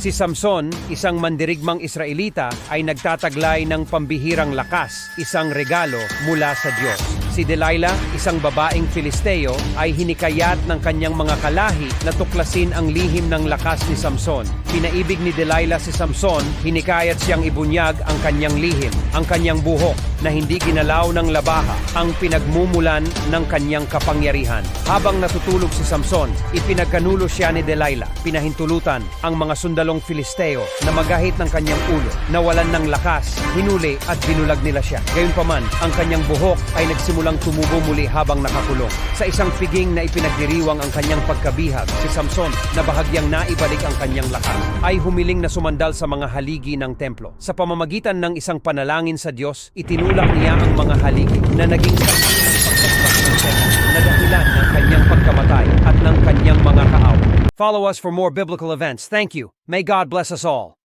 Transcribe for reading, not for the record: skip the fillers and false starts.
Si Samson, isang mandirigmang Israelita, ay nagtataglay ng pambihirang lakas, isang regalo mula sa Diyos. Si Delilah, isang babaeng Filisteo, ay hinikayat ng kanyang mga kalahi na tuklasin ang lihim ng lakas ni Samson. Pinaibig ni Delilah si Samson, hinikayat siyang ibunyag ang kanyang lihim, ang kanyang buhok na hindi ginalaw ng labaha, ang pinagmumulan ng kanyang kapangyarihan. Habang natutulog si Samson, ipinagkanulo siya ni Delilah. Pinahintulutan ang mga sundalong Filisteo na magahit ng kanyang ulo. Nawalan ng lakas, hinuli at binulag nila siya. Gayunpaman, ang kanyang buhok ay nagsimulang tumubo muli habang nakakulong. Sa isang piging na ipinagdiriwang ang kanyang pagkabihag, si Samson na bahagyang naibalik ang kanyang lakas, ay humiling na sumandal sa mga haligi ng templo. Sa pamamagitan ng isang panalangin sa Diyos, itinulak niya ang mga haligi na naging saksi ng pagpaspas ng templo na dahilan ng kanyang pagkamatay at ng kanyang mga kaaway. Follow us for more biblical events. Thank you. May God bless us all.